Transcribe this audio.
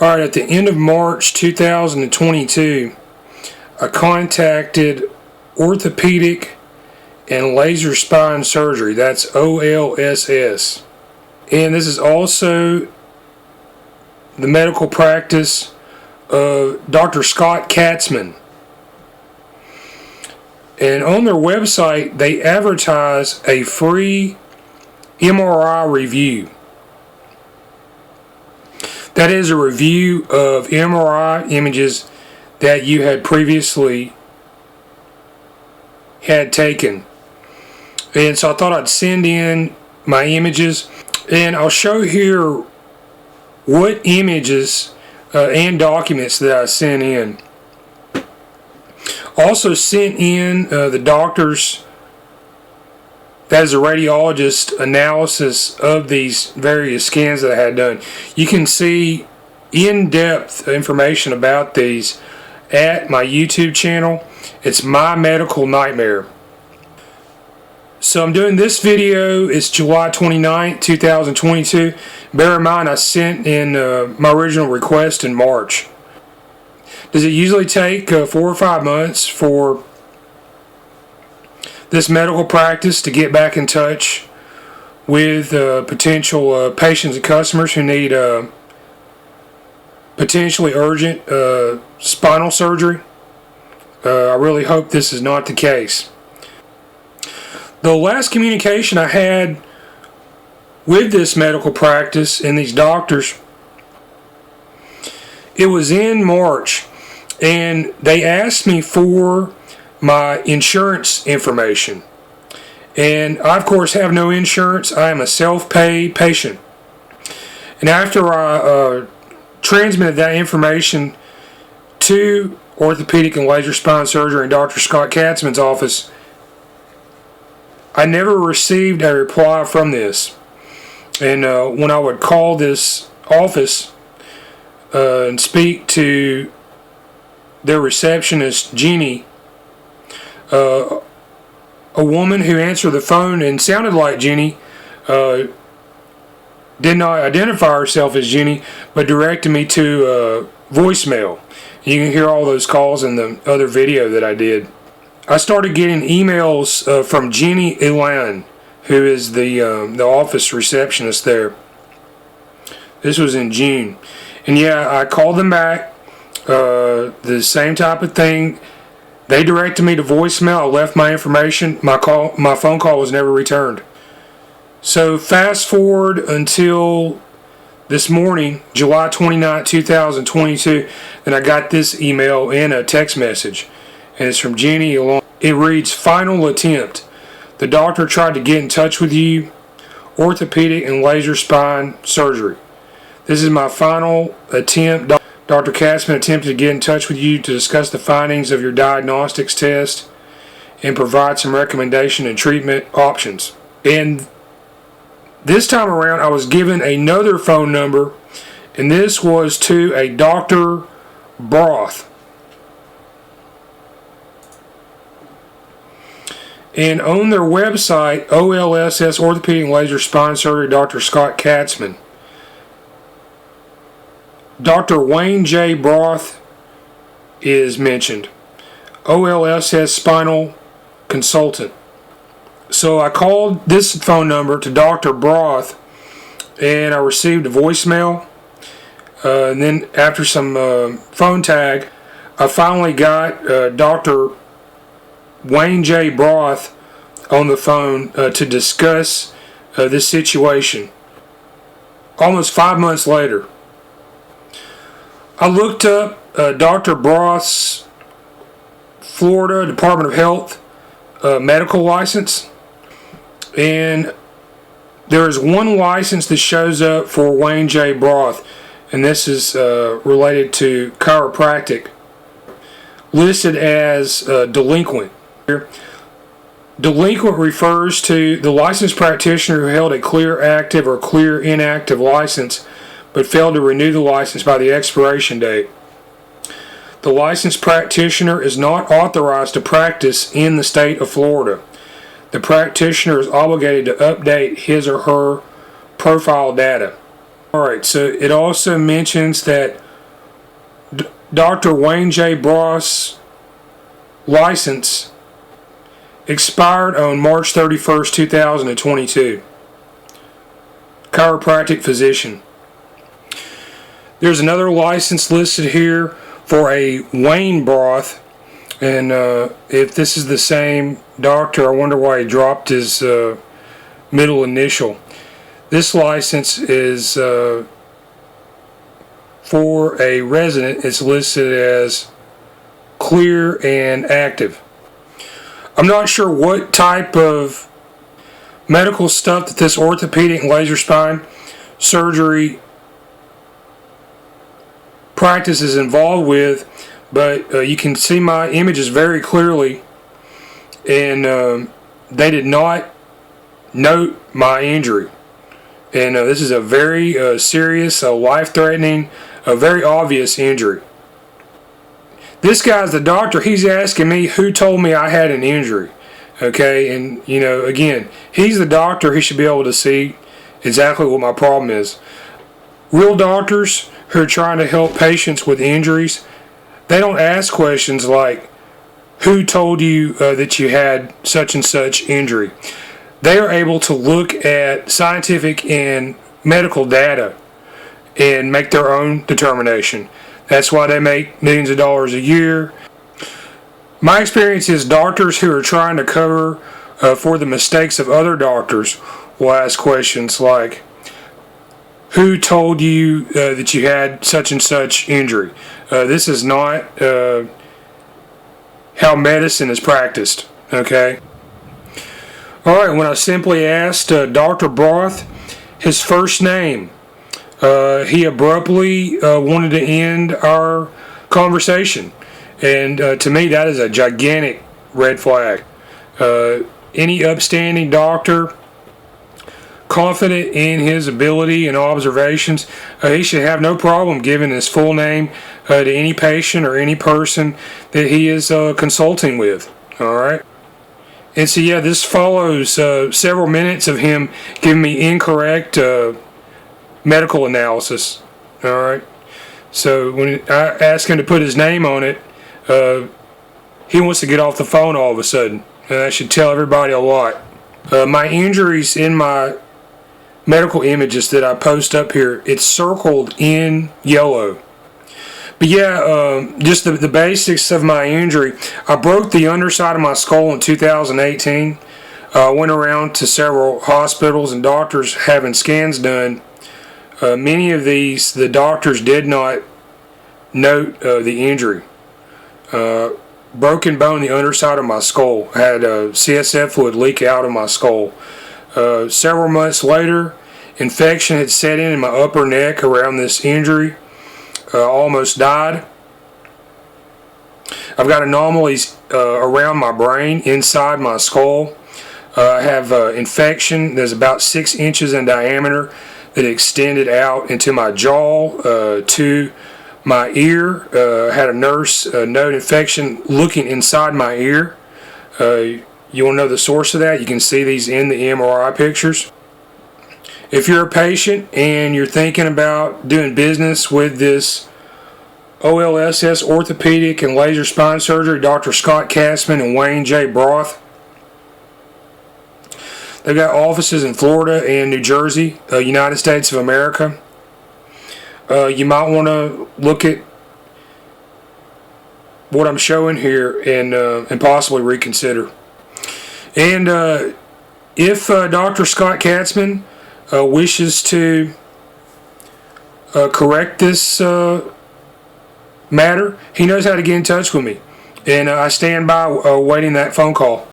Alright, at the end of March 2022, I contacted Orthopedic and Laser Spine Surgery. That's OLSS. And this is also the medical practice of Dr. Scott Katzman. And on their website, they advertise a free MRI review. That is a review of MRI images that you had previously had taken. And so I thought I'd send in my images, and I'll show here what images and documents that I sent in. Also sent in the doctor's, that is a radiologist, analysis of these various scans that I had done. You can see in-depth information about these at my YouTube channel. It's My Medical Nightmare. So I'm doing this video. It's July 29th, 2022. Bear in mind I sent in my original request in March. Does it usually take 4 or 5 months for this medical practice to get back in touch with potential patients and customers who need potentially urgent spinal surgery? I really hope this is not the case. The last communication I had with this medical practice and these doctors, it was in March, and they asked me for my insurance information. And I, of course, have no insurance. I am a self-pay patient. And after I transmitted that information to Orthopedic and Laser Spine Surgery and Dr. Scott Katzman's office, I never received a reply from this. And when I would call this office and speak to their receptionist, Jeannie, a woman who answered the phone and sounded like Jeannie, did not identify herself as Jeannie, but directed me to voicemail. You can hear all those calls in the other video that I did. I started getting emails from Jeannie Elan, who is the office receptionist there. This was in June. And yeah, I called them back. The same type of thing. They directed me to voicemail. I left my information. My phone call was never returned. So fast forward until this morning, July 29, 2022, and I got this email and a text message. And it's from Jeannie Along. It reads, "Final attempt. The doctor tried to get in touch with you. Orthopedic and Laser Spine Surgery. This is my final attempt. Dr. Katzman attempted to get in touch with you to discuss the findings of your diagnostics test and provide some recommendation and treatment options." And this time around, I was given another phone number, and this was to a Dr. Broth. And on their website, OLSS, Orthopedic and Laser Spine Surgery, Dr. Scott Katzman, Dr. Wayne J. Broth is mentioned. OLSS Spinal Consultant. So I called this phone number to Dr. Broth, and I received a voicemail. And then after some phone tag, I finally got Dr. Wayne J. Broth on the phone to discuss this situation. Almost 5 months later, I looked up Dr. Broth's Florida Department of Health medical license, and there is one license that shows up for Wayne J. Broth, and this is related to chiropractic, listed as delinquent. Delinquent refers to the licensed practitioner who held a clear active or clear inactive license but failed to renew the license by the expiration date. The licensed practitioner is not authorized to practice in the state of Florida. The practitioner is obligated to update his or her profile data. Alright, so it also mentions that Dr. Wayne J. Broth's license expired on March 31st, 2022. Chiropractic physician. There's another license listed here for a Wayne Broth, and if this is the same doctor, I wonder why he dropped his middle initial. This license is for a resident. It's listed as clear and active. I'm not sure what type of medical stuff that this orthopedic and laser spine surgery practice is involved with, but you can see my images very clearly, and they did not note my injury. And this is a very serious, life-threatening, a very obvious injury. This guy's the doctor. He's asking me who told me I had an injury. Okay, and again, he's the doctor. He should be able to see exactly what my problem is. Real doctors who are trying to help patients with injuries, they don't ask questions like, who told you that you had such and such injury? They are able to look at scientific and medical data and make their own determination. That's why they make millions of dollars a year. My experience is doctors who are trying to cover for the mistakes of other doctors will ask questions like, who told you that you had such and such injury? This is not how medicine is practiced, okay? Alright, when I simply asked Dr. Broth his first name, he abruptly wanted to end our conversation. And to me, that is a gigantic red flag. Any upstanding doctor, confident in his ability and observations, he should have no problem giving his full name to any patient or any person that he is consulting with. Alright? And so, yeah, this follows several minutes of him giving me incorrect medical analysis. Alright? So, when I ask him to put his name on it, he wants to get off the phone all of a sudden. And that should tell everybody a lot. My injuries in my medical images that I post up here, it's circled in yellow. But yeah, just the basics of my injury. I broke the underside of my skull in 2018. I went around to several hospitals and doctors having scans done. Many of these, the doctors did not note the injury. Broken bone in the underside of my skull. I had CSF fluid leak out of my skull. Several months later, infection had set in my upper neck around this injury. Almost died. I've got anomalies around my brain, inside my skull. I have infection that's about 6 inches in diameter that extended out into my jaw, to my ear. Had a nurse note infection looking inside my ear. You want to know the source of that? You can see these in the MRI pictures. If you're a patient and you're thinking about doing business with this OLSS Orthopedic and Laser Spine Surgery, Dr. Scott Katzman and Wayne J. Broth, they've got offices in Florida and New Jersey, United States of America. You might want to look at what I'm showing here and possibly reconsider. And if Dr. Scott Katzman wishes to correct this matter, he knows how to get in touch with me. And I stand by waiting that phone call.